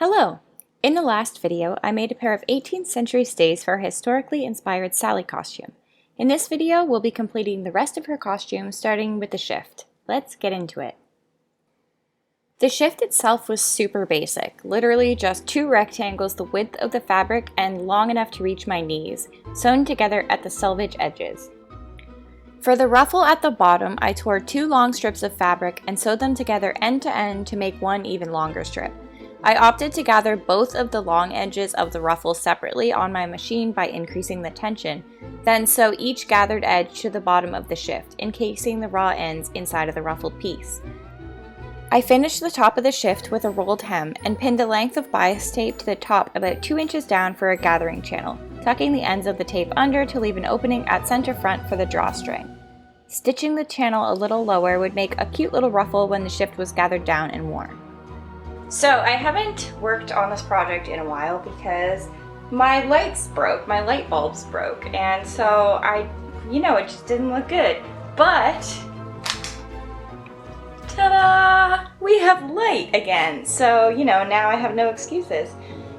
Hello! In the last video, I made a pair of 18th century stays for a historically inspired Sally costume. In this video, we'll be completing the rest of her costume, starting with the shift. Let's get into it. The shift itself was super basic, literally just two rectangles the width of the fabric and long enough to reach my knees, sewn together at the selvage edges. For the ruffle at the bottom, I tore two long strips of fabric and sewed them together end to end to make one even longer strip. I opted to gather both of the long edges of the ruffle separately on my machine by increasing the tension, then sew each gathered edge to the bottom of the shift, encasing the raw ends inside of the ruffled piece. I finished the top of the shift with a rolled hem and pinned a length of bias tape to the top about 2 inches down for a gathering channel, tucking the ends of the tape under to leave an opening at center front for the drawstring. Stitching the channel a little lower would make a cute little ruffle when the shift was gathered down and worn. So I haven't worked on this project in a while because my light bulbs broke, and so it just didn't look good. But, ta-da! We have light again, so now I have no excuses.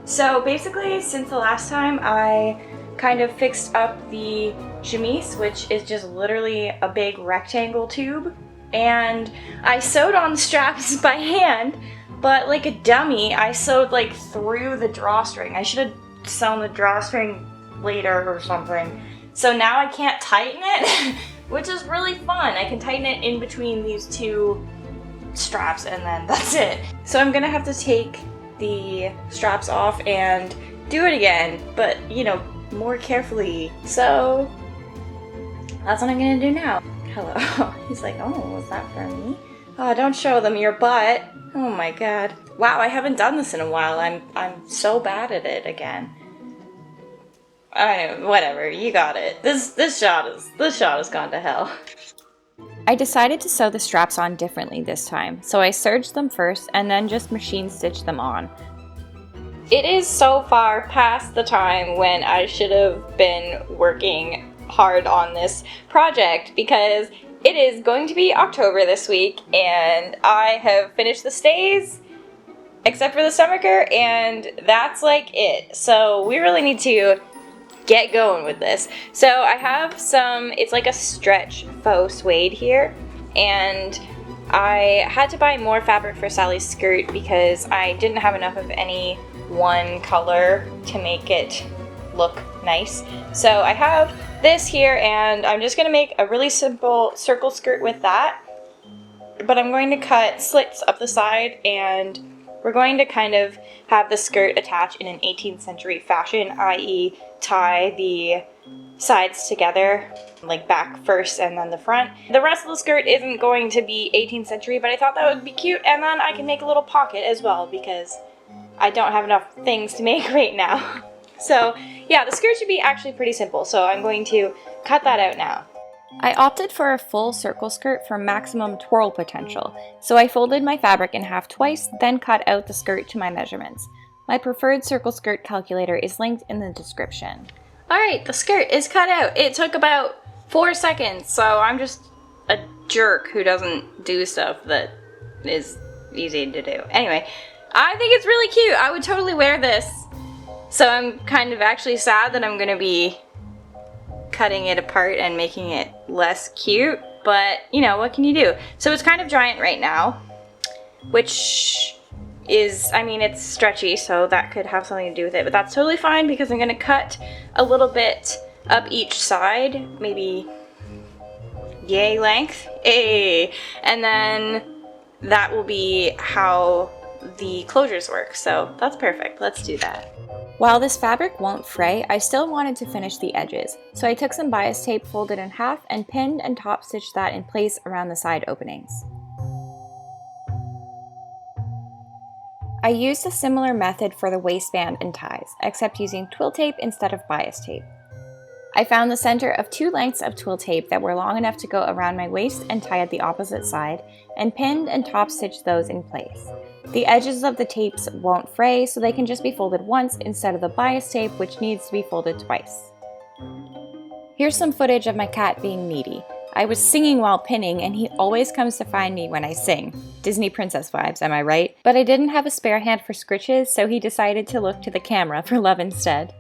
So basically, since the last time, I kind of fixed up the chemise, which is just literally a big rectangle tube, and I sewed on the straps by hand. But like a dummy, I sewed through the drawstring. I should have sewn the drawstring later or something. So now I can't tighten it, which is really fun. I can tighten it in between these two straps and then that's it. So I'm gonna have to take the straps off and do it again, but more carefully. So that's what I'm gonna do now. Hello. He's like, oh, was that for me? Oh, don't show them your butt. Oh my god. Wow, I haven't done this in a while. I'm so bad at it again. I know, whatever, you got it. This shot has gone to hell. I decided to sew the straps on differently this time, so I serged them first and then just machine stitched them on. It is so far past the time when I should have been working hard on this project because it is going to be October this week, and I have finished the stays, except for the stomacher, and that's it. So we really need to get going with this. So I have it's like a stretch faux suede here, and I had to buy more fabric for Sally's skirt because I didn't have enough of any one color to make it look nice. So I have this here, and I'm just going to make a really simple circle skirt with that, but I'm going to cut slits up the side, and we're going to kind of have the skirt attach in an 18th century fashion, i.e. tie the sides together, back first and then the front. The rest of the skirt isn't going to be 18th century, but I thought that would be cute, and then I can make a little pocket as well because I don't have enough things to make right now. So yeah, the skirt should be actually pretty simple, so I'm going to cut that out now. I opted for a full circle skirt for maximum twirl potential, so I folded my fabric in half twice, then cut out the skirt to my measurements. My preferred circle skirt calculator is linked in the description. Alright, the skirt is cut out. It took about 4 seconds, so I'm just a jerk who doesn't do stuff that is easy to do. Anyway, I think it's really cute. I would totally wear this. So I'm kind of actually sad that I'm going to be cutting it apart and making it less cute, but what can you do? So it's kind of giant right now, which is, it's stretchy, so that could have something to do with it, but that's totally fine because I'm going to cut a little bit up each side, maybe yay length, and then that will be how the closures work, so that's perfect. Let's do that. While this fabric won't fray, I still wanted to finish the edges, so I took some bias tape, folded in half, and pinned and top stitched that in place around the side openings. I used a similar method for the waistband and ties, except using twill tape instead of bias tape. I found the center of 2 lengths of twill tape that were long enough to go around my waist and tie at the opposite side, and pinned and top stitched those in place. The edges of the tapes won't fray, so they can just be folded once instead of the bias tape, which needs to be folded twice. Here's some footage of my cat being needy. I was singing while pinning, and he always comes to find me when I sing. Disney princess vibes, am I right? But I didn't have a spare hand for scritches, so he decided to look to the camera for love instead.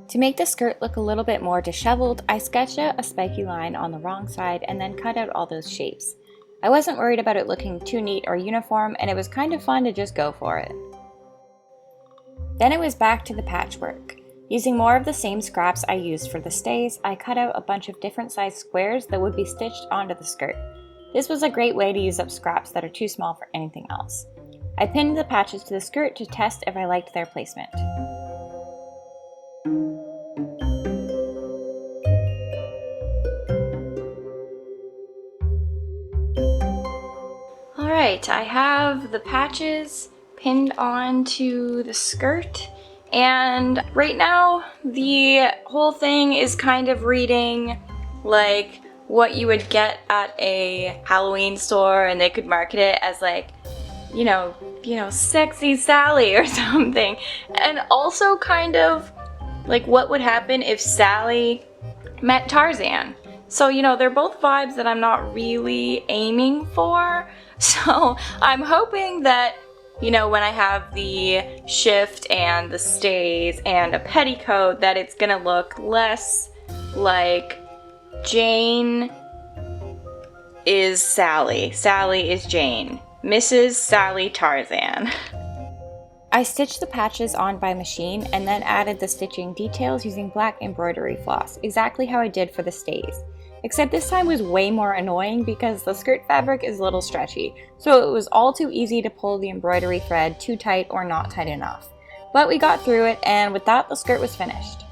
To make the skirt look a little bit more disheveled, I sketched out a spiky line on the wrong side and then cut out all those shapes. I wasn't worried about it looking too neat or uniform, and it was kind of fun to just go for it. Then it was back to the patchwork. Using more of the same scraps I used for the stays, I cut out a bunch of different sized squares that would be stitched onto the skirt. This was a great way to use up scraps that are too small for anything else. I pinned the patches to the skirt to test if I liked their placement. Alright, I have the patches pinned onto the skirt, and right now the whole thing is kind of reading like what you would get at a Halloween store, and they could market it as like, you know, sexy Sally or something. And also kind of like what would happen if Sally met Tarzan. So, they're both vibes that I'm not really aiming for. So I'm hoping that, when I have the shift and the stays and a petticoat, that it's gonna look less like Jane is Sally. Sally is Jane. Mrs. Sally Tarzan. I stitched the patches on by machine and then added the stitching details using black embroidery floss, exactly how I did for the stays. Except this time was way more annoying because the skirt fabric is a little stretchy, so it was all too easy to pull the embroidery thread too tight or not tight enough. But we got through it, and with that the skirt was finished.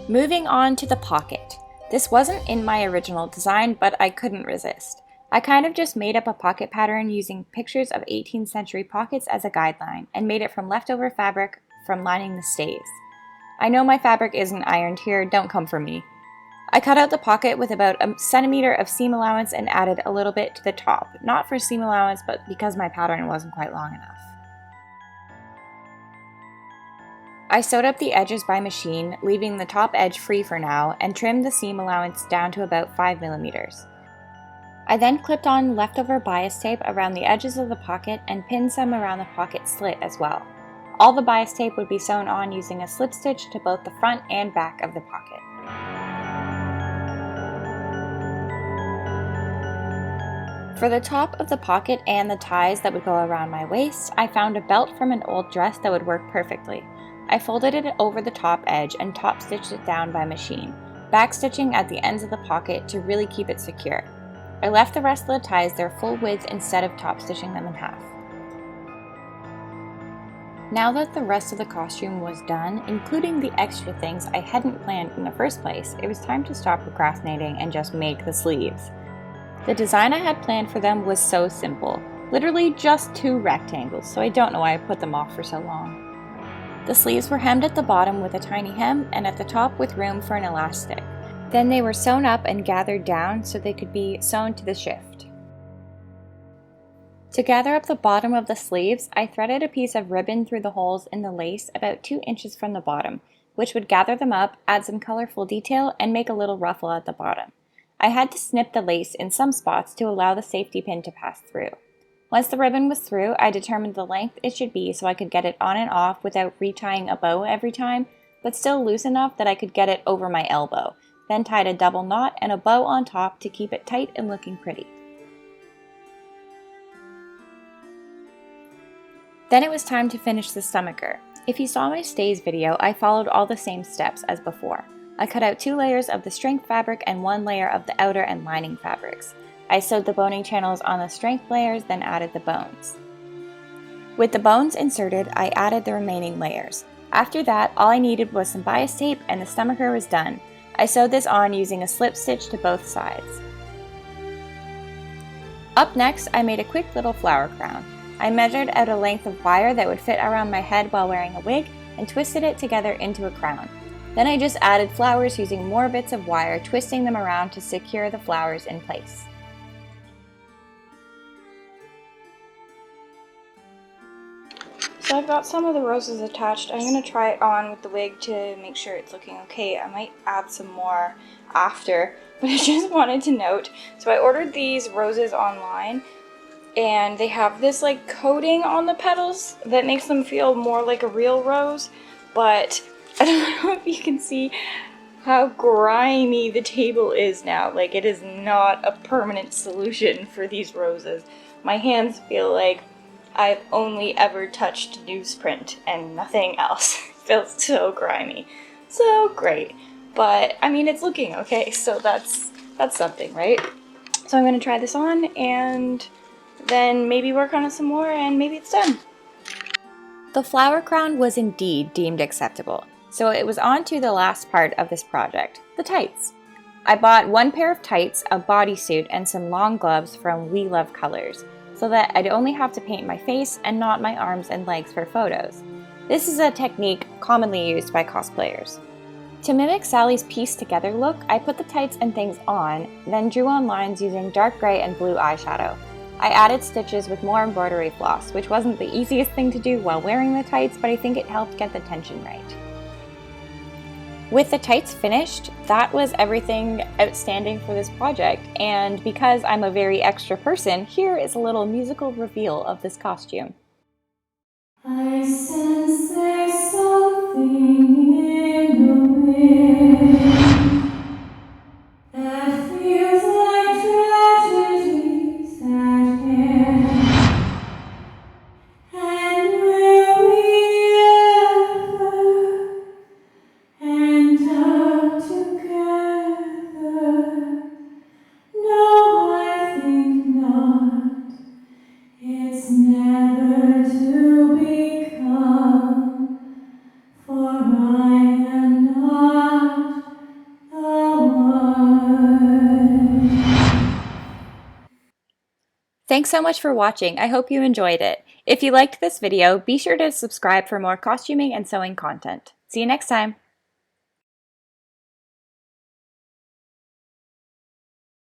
Moving on to the pocket. This wasn't in my original design, but I couldn't resist. I kind of just made up a pocket pattern using pictures of 18th century pockets as a guideline, and made it from leftover fabric from lining the stays. I know my fabric isn't ironed here, don't come for me. I cut out the pocket with about a centimeter of seam allowance and added a little bit to the top, not for seam allowance, but because my pattern wasn't quite long enough. I sewed up the edges by machine, leaving the top edge free for now, and trimmed the seam allowance down to about 5 millimeters. I then clipped on leftover bias tape around the edges of the pocket and pinned some around the pocket slit as well. All the bias tape would be sewn on using a slip stitch to both the front and back of the pocket. For the top of the pocket and the ties that would go around my waist, I found a belt from an old dress that would work perfectly. I folded it over the top edge and top stitched it down by machine, backstitching at the ends of the pocket to really keep it secure. I left the rest of the ties their full width instead of top stitching them in half. Now that the rest of the costume was done, including the extra things I hadn't planned in the first place, it was time to stop procrastinating and just make the sleeves. The design I had planned for them was so simple, literally just 2 rectangles, so I don't know why I put them off for so long. The sleeves were hemmed at the bottom with a tiny hem and at the top with room for an elastic. Then they were sewn up and gathered down so they could be sewn to the shift. To gather up the bottom of the sleeves, I threaded a piece of ribbon through the holes in the lace about 2 inches from the bottom, which would gather them up, add some colorful detail, and make a little ruffle at the bottom. I had to snip the lace in some spots to allow the safety pin to pass through. Once the ribbon was through, I determined the length it should be so I could get it on and off without retying a bow every time, but still loose enough that I could get it over my elbow, then tied a double knot and a bow on top to keep it tight and looking pretty. Then it was time to finish the stomacher. If you saw my stays video, I followed all the same steps as before. I cut out 2 layers of the strength fabric and 1 layer of the outer and lining fabrics. I sewed the boning channels on the strength layers, then added the bones. With the bones inserted, I added the remaining layers. After that, all I needed was some bias tape and the stomacher was done. I sewed this on using a slip stitch to both sides. Up next, I made a quick little flower crown. I measured out a length of wire that would fit around my head while wearing a wig and twisted it together into a crown. Then I just added flowers using more bits of wire, twisting them around to secure the flowers in place. So I've got some of the roses attached. I'm going to try it on with the wig to make sure it's looking okay. I might add some more after, but I just wanted to note. So I ordered these roses online, and they have this like coating on the petals that makes them feel more like a real rose, but I don't know if you can see how grimy the table is now. Like, it is not a permanent solution for these roses. My hands feel like I've only ever touched newsprint and nothing else. It feels so grimy. So great. But I mean, it's looking okay, so that's something, right? So I'm gonna try this on and then maybe work on it some more and maybe it's done. The flower crown was indeed deemed acceptable, so it was on to the last part of this project, the tights. I bought one pair of tights, a bodysuit, and some long gloves from We Love Colors, so that I'd only have to paint my face and not my arms and legs for photos. This is a technique commonly used by cosplayers. To mimic Sally's pieced together look, I put the tights and things on, then drew on lines using dark gray and blue eyeshadow. I added stitches with more embroidery floss, which wasn't the easiest thing to do while wearing the tights, but I think it helped get the tension right. With the tights finished, that was everything outstanding for this project, and because I'm a very extra person, here is a little musical reveal of this costume. I sense there's something in the wind that feels like tragedies at hand. And will we ever end up together? No, I think not. It's never to become, for I am not the one. Thanks so much for watching. I hope you enjoyed it. If you liked this video, be sure to subscribe for more costuming and sewing content. See you next time!